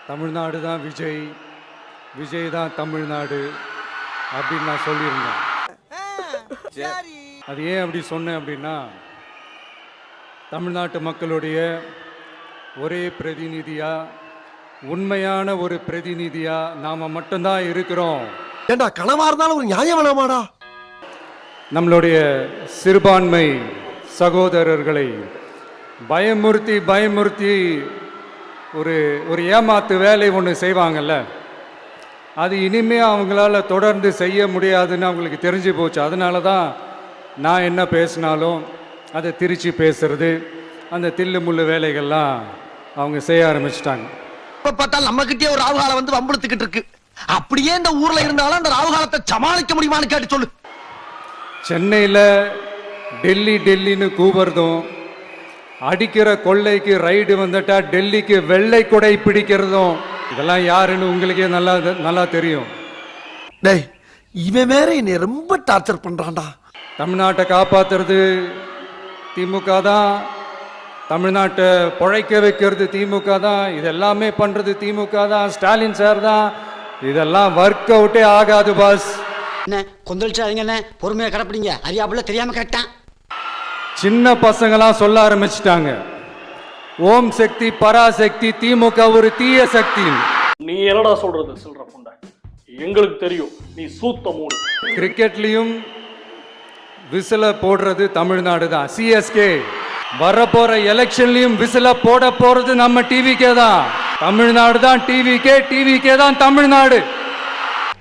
தமிழ்நாடு தான் விஜய், விஜய் தான் தமிழ்நாடு அப்படின்னு நான் சொல்லியிருந்தேன். அது ஏன் அப்படி சொன்னேன் அப்படின்னா, தமிழ்நாட்டு மக்களுடைய ஒரே பிரதிநிதியா, உண்மையான ஒரு பிரதிநிதியா நாம மட்டும்தான் இருக்கிறோம். ஏண்டா கனவா இருந்தாலும் ஒரு நியாயம் வேணாமாடா? நம்மளுடைய சிறுபான்மை சகோதரர்களை பயமுறுத்தி பயமுறுத்தி ஒரு ஏமாத்து வேலை ஒன்று செய்வாங்கல்ல, அது இனிமே அவங்களால தொடர்ந்து செய்ய முடியாதுன்னு அவங்களுக்கு தெரிஞ்சு போச்சு. அதனால தான் நான் என்ன பேசினாலும் அதை திரிச்சு பேசுறது, அந்த தில்லு முள்ளு வேலைகள்லாம் அவங்க செய்ய ஆரம்பிச்சிட்டாங்க. இப்ப பார்த்தால் நம்ம கிட்டே ஒரு ராவுகாலம் வந்து வம்புழுத்துக்கிட்டு இருக்கு. அப்படியே இந்த ஊர்ல இருந்தாலும் அந்த ராவுகாலத்தை சமாளிக்க முடியுமான்னு கேட்டு சொல்லு. சென்னையில் டெல்லி டெல்லின்னு கூவுறதும், அடிக்கிற கொள்ளைக்கு ரைடு வந்துட்டா டெல்லிக்கு வெள்ளை கொடை பிடிக்கிறதும், இதெல்லாம் யாருன்னு உங்களுக்கே நல்லா தெரியும். டேய், இவன் வேற என்னை ரொம்ப டார்ச்சர் பண்றான்டா. தமிழ்நாட்டை காப்பாத்துறது திமுக தான், தமிழ்நாட்டை பொழைக்க வைக்கிறது திமுக தான், இதெல்லாமே பண்றது திமுக தான், ஸ்டாலின் சார் தான். இதெல்லாம் ஒர்க் அவுட்டே ஆகாது பாஸ். என்ன கொந்தளிச்சாதீங்க, என்ன பொறுமையா கடப்பிடிங்க. அறியாப்புல தெரியாம கேட்டான். சின்ன பசங்களாம் சொல்ல ஆரம்பிச்சிட்டாங்க, ஓம் சக்தி பராசக்தி, திமுக ஒரு தீய சக்தி. நீ என்னடா சொல்றது சொல்ற புண்டை? எங்களுக்கு தெரியும், நீ சூத்த மூடு. கிரிக்கெட்லயும் விசில போடுறது தமிழ்நாடு தான். சிஎஸ்கே வரப்போற எலெக்ஷன்லயும் விசில போட போறது நம்ம டிவிக்கே தான். தமிழ்நாடு தான் டிவிக்கே, டிவிக்கே தான் தமிழ்நாடு.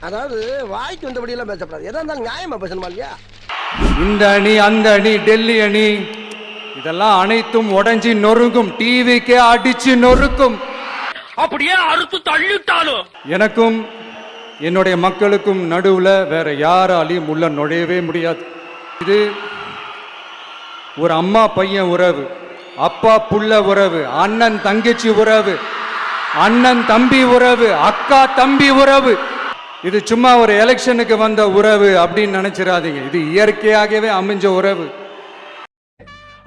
அதாவது வாய்க்கு வந்தபடி எல்லாம் பேசப்படாது. எதா இருந்தாலும் நியாயமா பேசணுமா இல்லையா? இந்த அணி அந்த அணி டெல்லி அணி இதெல்லாம் அனைத்தும் உடைஞ்சி நொறுங்கும், டிவிக்கே அடிச்சு நொறுக்கும். அப்படியே அறுத்து தள்ளிட்டாலும் எனக்கும் என்னுடைய மக்களுக்கும் நடுவுல வேற யாராலையும் உள்ள நுழையவே முடியாது. இது ஒரு அம்மா பையன் உறவு, அப்பா புள்ள உறவு, அண்ணன் தங்கச்சி உறவு, அண்ணன் தம்பி உறவு, அக்கா தம்பி உறவு. இது சும்மா ஒரு எலெக்ஷனுக்கு வந்த உறவு அப்படின்னு நினைச்சிடாதீங்க. இது இயற்கையாகவே அமைஞ்ச உறவு.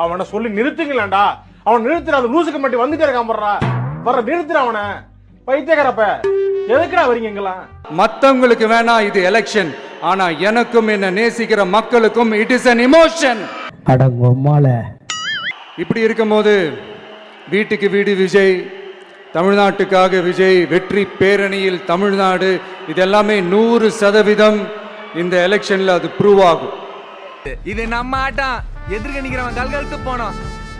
அவனை சொல்லி நிறுத்துங்களேன்டா. அவன் நிறுத்துற, அது லூசுக்கு மட்டும் வந்துட்டே இருக்கான். வர்ற நிறுத்துற அவனை. பைத்தியக்காரப்ப எதுக்குடா வரீங்க எங்கெல்லாம்? மத்தவங்களுக்கு வேணா இது எலெக்ஷன், ஆனா எனக்கும் என்ன நேசிக்கிற மக்களுக்கும் இட் இஸ் an emotion. அடங்கொம்மால இப்படி இருக்கும்போது வீட்டுக்கு வீடு விஜய், தமிழ்நாட்டுக்காக விஜய், வெற்றி பேரணியில் தமிழ்நாடு, இதெல்லாமே 100% இந்த எலெக்ஷன்ல அது ப்ரூவ் ஆகும். இது நம்ம ஆட்டம். எதிர்க்க நிக்கிறவன் கல்கழுத்து போனோம்.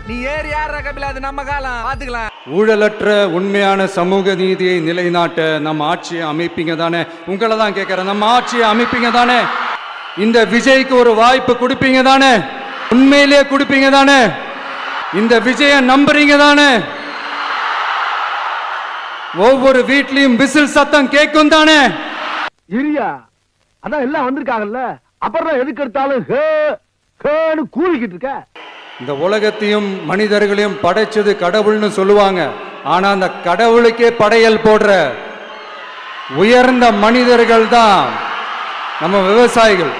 நீ ஏறி யார கபில, அது நம்ம காலம், பாத்துக்கலாம். ஊழலற்ற உண்மையான சமூக நீதியை நிலைநாட்ட நம்ம ஆட்சியை அமைப்பீங்க தானே? உங்களை தான் கேட்கிறேன், நம்ம ஆட்சியை அமைப்பீங்க தானே? இந்த விஜய்க்கு ஒரு வாய்ப்பு கொடுப்பீங்க தானே? உண்மையிலேயே கொடுப்பீங்க தானே? இந்த விஜய நம்புறீங்க தானே? ஒவ்வொரு வீட்லயும் விசில் சத்தம் கேட்கும் தானே? இரியா, அதான் எல்லாம் வந்திருக்காங்கல்ல, அப்புறம் எதுக்கு எடுத்தாலும் ஹே ஹேன்னு கூவிக்கிட்டு இருக்க. இந்த உலகத்தையும் மனிதர்களையும் படைச்சது கடவுள்னு சொல்லுவாங்க. ஆனா அந்த கடவுளுக்கே படையல் போடுற உயர்ந்த மனிதர்கள் தான் நம்ம விவசாயிகள்.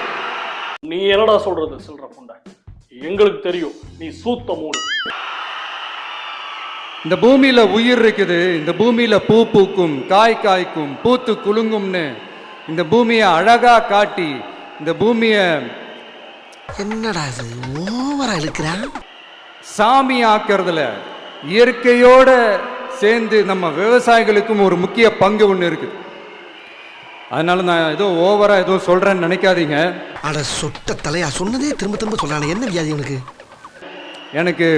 நீ என்னடா சொல்றது சொல்ற புண்டை? எங்களுக்கு தெரியும், நீ சூத்த மூடு. இந்த பூமியில உயிர் இருக்குது, இந்த பூமியில பூ பூக்கும், காய் காய்க்கும், பூத்து குலுங்கும்னு இந்த பூமியை அழகா காட்டி, இந்த பூமியை என்னடா இது ஓவரா இருக்கிறான்? சாமி ஆக்கிறதுல இயற்கையோட சேர்ந்து நம்ம விவசாயிகளுக்கும் ஒரு முக்கிய பங்கு ஒன்று இருக்குது. அதனால நான் ஏதோ ஓவரா ஏதோ சொல்றேன்னு நினைக்காதீங்க. அட சொட்ட தலையா, சொன்னதே திரும்ப திரும்ப சொல்றானே, என்ன வியாதி உனக்கு? எனக்கு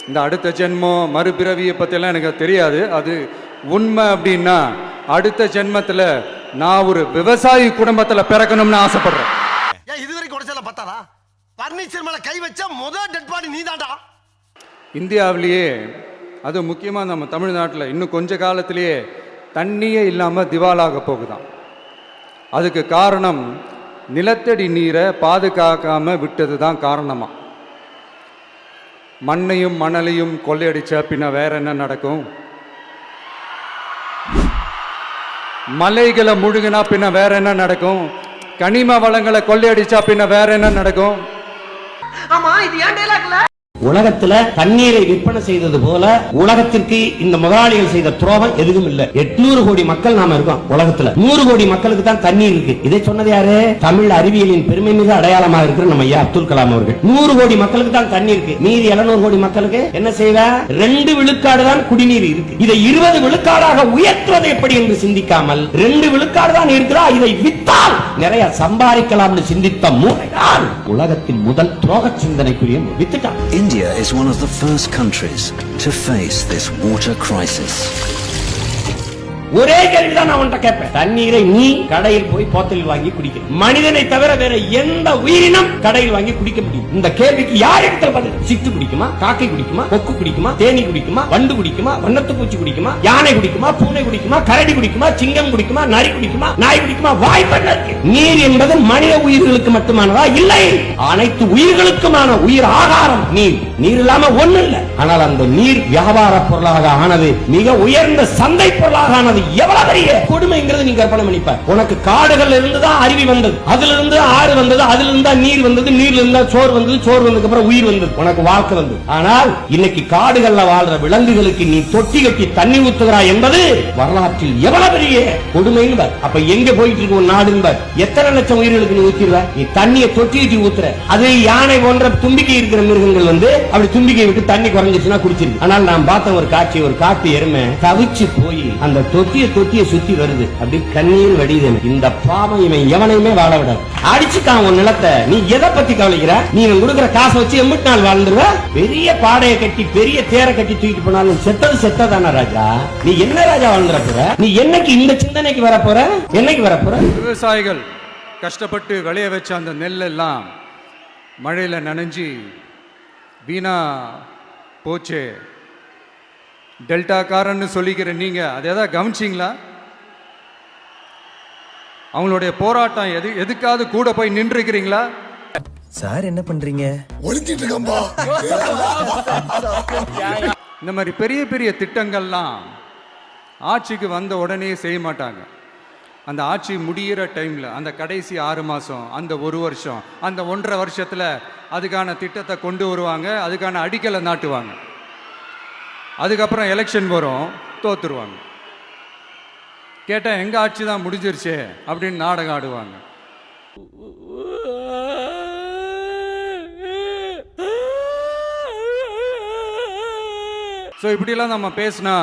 இந்த அடுத்த ஜென்மம் மறுபிறவியை பற்றியெல்லாம் எனக்கு தெரியாது. அது உண்மை அப்படின்னா அடுத்த ஜென்மத்தில் நான் ஒரு விவசாயி குடும்பத்தில் பிறக்கணும்னு ஆசைப்படுறேன். இதுவரைக்கும் உடைச்சல பத்தாரா? பர்னிச்சர் மேல கை வச்ச முதல் டெட் பாடி நீதான்டா. இந்தியாவிலேயே, அது முக்கியமாக நம்ம தமிழ்நாட்டில் இன்னும் கொஞ்ச காலத்திலேயே தண்ணியே இல்லாமல் திவாலாக போகுதான். அதுக்கு காரணம் நிலத்தடி நீரை பாதுகாக்காம விட்டது தான் காரணமா. மண்ணையும் மணலையும் கொள்ளையடிச்சா பின்ன வேற என்ன நடக்கும்? மலைகளை முழுகினா பின்ன வேற என்ன நடக்கும்? கனிம வளங்களை கொள்ளையடிச்சா பின்ன வேற என்ன நடக்கும்? உலகத்துல தண்ணீரை விற்பனை செய்தது போல உலகத்திற்கு இந்த முதலாளிகள் செய்த துரோகம் எதுவும் இல்ல. 800 கோடி மக்கள் நாம இருக்கோம் உலகத்துல. 100 கோடி மக்களுக்கு தான் தண்ணீர் இருக்கு. இதை சொன்னது யாரு? தமிழ் அறிவியலின் பெருமை மிக அடையாளமாக இருக்கிற நம்ம ஐயா அப்துல் கலாம் அவர்கள். 100 கோடி மக்களுக்கு தான் தண்ணீர் இருக்கு. மீதி 700 கோடி மக்களுக்கு என்ன செய்வ? 2 விழுக்காடு தான் குடிநீர் இருக்கு. இதை 20 விழுக்காடாக உயர்த்துவது எப்படி என்று சிந்திக்காமல் 2 விழுக்காடு தான் இருக்கிறா, இதை வித்தால் நிறைய சம்பாதிக்கலாம்னு சிந்தித்த மூளைதான் உலகத்தின் முதல் துரோக சிந்தனைக்குரிய வித்துட்டான். India is one of the first countries to face this water crisis. ஒரே கேள்விதான் நான் உன்கிட்ட கேட்பேன். தண்ணீரை நீ கடையில் போய் போத்தலில் வாங்கி குடிக்க, மனிதனை தவிர வேற எந்த உயிரினம் கடையில் வாங்கி குடிக்க முடியும்? இந்த கேள்விக்கு யார் இடத்துல பதில்? சிட்டு குடிக்குமா? காக்கை குடிக்குமா? கொக்கு குடிக்குமா? தேனி குடிக்குமா? வண்டு குடிக்குமா? வண்ணத்து பூச்சி குடிக்குமா? யானை குடிக்குமா? பூனை குடிக்குமா? கரடி குடிக்குமா? சிங்கம் குடிக்குமா? நரி குடிக்குமா? நாய் குடிக்குமா? வாய்ப்பு. நீர் என்பது மனித உயிர்களுக்கு மட்டுமானதா? இல்லை, அனைத்து உயிர்களுக்குமான உயிர் ஆகாரம் நீர். நீர் இல்லாம ஒண்ணு இல்ல. ஆனால் அந்த நீர் வியாபார பொருளாக ஆனது, மிக உயர்ந்த சந்தை பொருளாக ஆனது. எவ்வளவு பெரிய கொடுமைங்கிறது நீங்க கற்பனை பண்ணிப்பார். உனக்கு காடுகள் இருந்துதான் அருவி வந்தது, அதுல இருந்து ஆறு வந்தது, அதுல இருந்தா நீர் வந்தது, நீர்ல இருந்தா சோறு வந்தது, சோறு வந்ததுக்கு அப்புறம் உயிர் வந்தது, உனக்கு வாழ்க்கை வந்தது. ஆனால் இன்னைக்கு காடுகள்ல வாழ்ற விலங்குகளுக்கு நீ தொட்டி கட்டி தண்ணி ஊத்துகிறாய் என்பது வரலாற்றில் எவ்வளவு பெரிய கொடுமைன்னு. அப்ப எங்க போயிட்டு இருக்க ஒரு நாடுன்னு எத்தனை லட்சம் உயிர்களுக்கு நீ ஊத்திடுவ? நீ தண்ணியை தொட்டி கட்டி ஊத்துற. அது யானை போன்ற தும்பிக்கை இருக்கிற மிருகங்கள் அப்படி தும்பிக்கை விட்டு தண்ணி குறைஞ்சிச்சுன்னா குடிச்சிருக்கு. ஆனால் நான் பார்த்த ஒரு காட்சி, ஒரு காட்டு எருமை தவிச்சு போய் அந்த தொட்டியை சுத்தி வருது, அப்படி கண்ணீர் வடியுது. இந்த பாவம் இவன் எவனையுமே வாழ விடாது. அடிச்சுக்கான் உன் நிலத்தை. நீ எதை பத்தி கவலைக்கிற? நீ கொடுக்கிற காசை வச்சு 8 நாள் வாழ்ந்துருவ. பெரிய பாடையை கட்டி பெரிய தேரை கட்டி தூக்கிட்டு போனாலும் செத்தது செத்ததானா ராஜா? நீ என்ன ராஜா வாழ்ந்துற போற? நீ என்னைக்கு இந்த சிந்தனைக்கு வர போற? என்னைக்கு வர போற? விவசாயிகள் கஷ்டப்பட்டு விளைய வச்ச அந்த நெல் எல்லாம் மழையில நனைஞ்சி வீணா போச்சே. டெல்டாக்காரன்னு சொல்லிக்கிற நீங்க அதை ஏதாவது கவனிச்சிங்களா? அவங்களுடைய போராட்டம் எதுக்காவது கூட போய் நின்றுக்கிறீங்களா? சார் என்ன பண்றீங்க? இந்த மாதிரி பெரிய பெரிய திட்டங்கள்லாம் ஆட்சிக்கு வந்த உடனே செய்ய மாட்டாங்க. அந்த ஆட்சி முடிகிற டைம்ல, அந்த கடைசி 6 மாசம், அந்த 1 வருஷம், அந்த 1.5 வருஷத்துல அதுக்கான திட்டத்தை கொண்டு வருவாங்க, அதுக்கான அடிக்கலை நாட்டுவாங்க. அதுக்கப்புறம் எலெக்ஷன் வரும், தோத்துருவாங்க. கேட்டால் எங்கள் ஆட்சி தான் முடிஞ்சிருச்சே அப்படின்னு நாடகம் ஆடுவாங்க. ஸோ இப்படிலாம் நம்ம பேசினா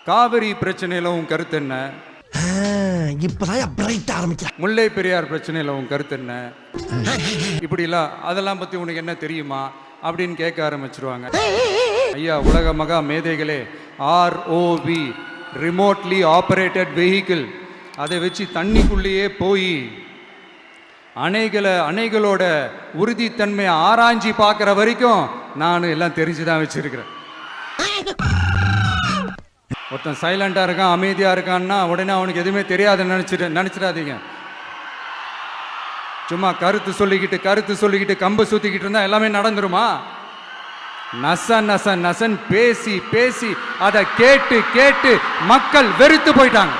காவிரி பிரச்சனையில் உன் கருத்து என்ன? முல்லை பெரியார் பிரச்சனையில் உன் கருத்து என்ன? இப்படிலாம் அதெல்லாம் பற்றி உனக்கு என்ன தெரியுமா அப்படின்னு கேட்க ஆரம்பிச்சிருவாங்க. ஐயா, உலக மகா மேதைகளே, ROV, ரிமோட்லி ஆபரேட்டட் வெஹிக்கிள், அதை வச்சு தண்ணிக்குள்ளேயே போய் அணைகளோட உறுதித்தன்மையை ஆராய்ச்சி பார்க்குற வரைக்கும் நான் எல்லாம் தெரிஞ்சுதான் வச்சிருக்கிறேன். ஒருத்தன் சைலண்டா இருக்கான், அமைதியா இருக்கான்னா உடனே அவனுக்கு எதுவுமே தெரியாதுன்னு நினைச்சிடாதீங்க. சும்மா கருத்து சொல்லிக்கிட்டு கம்பு சுத்திக்கிட்டு இருந்தா எல்லாமே நடந்துருமா? நசன் பேசி அதை கேட்டு மக்கள் வெறுத்து போயிட்டாங்க.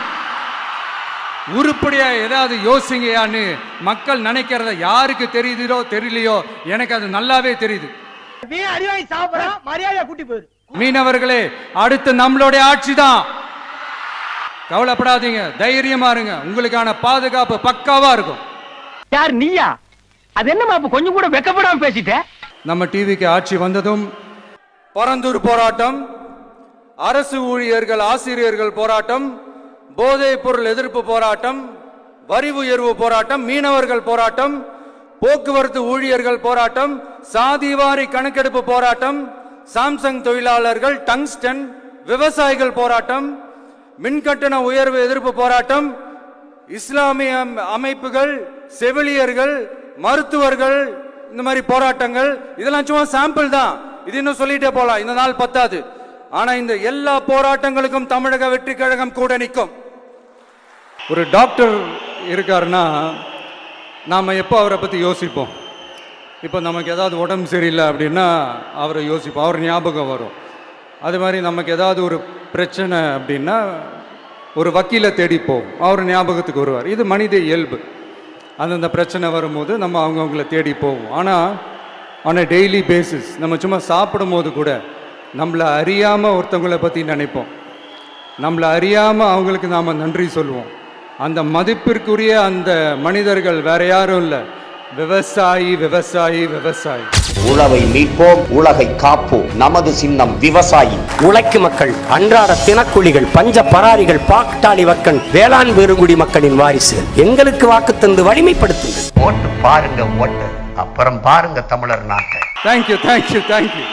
உருப்படியா ஏதாவது யோசிங்கயான்னு மக்கள் நினைக்கிறத யாருக்கு தெரியுதோ தெரியலையோ, எனக்கு அது நல்லாவே தெரியுது. மீனவர்களே, அடுத்து நம்மளுடைய ஆட்சி தான். கவலைப்படாதீங்க, தைரியமா இருங்க. உங்களுக்கான பாதுகாப்பு பக்காவா இருக்கும். யார் நீயா? அது என்னமா கொஞ்சம் கூட வெக்கப்படாம பேசிட்ட? நம்ம டிவிக்கு ஆட்சி வந்ததும் பரந்தூர் போராட்டம், அரசு ஊழியர்கள் ஆசிரியர்கள் போராட்டம், போதைப் பொருள் எதிர்ப்பு போராட்டம், வரி உயர்வு போராட்டம், மீனவர்கள் போராட்டம், போக்குவரத்து ஊழியர்கள் போராட்டம், சாதிவாரி கணக்கெடுப்பு போராட்டம், சாம்சங் தொழிலாளர்கள், டங்ஸ்டன், விவசாயிகள் போராட்டம், மின்கட்டண உயர்வு எதிர்ப்பு போராட்டம், இஸ்லாமிய அமைப்புகள், செவிலியர்கள், மருத்துவர்கள், இந்த மாதிரி போராட்டங்கள். இதெல்லாம் சும்மா சாம்பிள் தான். இது இன்னும் சொல்லிட்டே போலாம், இந்த நாள் பத்தாது. ஆனா இந்த எல்லா போராட்டங்களுக்கும் தமிழக வெற்றி கழகம் கூட நிற்கும். ஒரு டாக்டர் இருக்காருன்னா நாம எப்போ அவரை பத்தி யோசிப்போம்? இப்போ நமக்கு ஏதாவது உடம்பு சரியில்லை அப்படின்னா அவரை யோசிப்போம், அவர் ஞாபகம் வரும். அது மாதிரி நமக்கு ஏதாவது ஒரு பிரச்சனை அப்படின்னா ஒரு வக்கீலை தேடிப்போம், அவர் ஞாபகத்துக்கு வருவார். இது மனித இயல்பு. அந்தந்த பிரச்சனை வரும்போது நம்ம அவங்கவுங்கள தேடி போவோம். ஆனால் ஆன் அ டெய்லி பேசிஸ். நம்ம சும்மா சாப்பிடும் போது கூட நம்மளை அறியாமல் ஒருத்தவங்களை பற்றி நினைப்போம். நம்மளை அறியாமல் அவங்களுக்கு நாம் நன்றி சொல்லுவோம். அந்த மதிப்பிற்குரிய அந்த மனிதர்கள் வேற யாரும் இல்லை, விவசாயி விவசாயி விவசாயி. உழவை மீட்போம், உலகை காப்போம். நமது சின்னம் விவசாயி. உழைக்கும் மக்கள், அன்றாட தினக்கூலிகள், பஞ்ச பராரிகள், பாக்டாளி வக்கன், வேளாண் பெருங்குடி மக்களின் வாரிசுகள். எங்களுக்கு வாக்கு தந்து வலிமைப்படுத்துங்கள். ஓட்டு பாருங்க, ஓட்டு அப்புறம் பாருங்க தமிழர் நாட்டை. Thank you thank you thank you.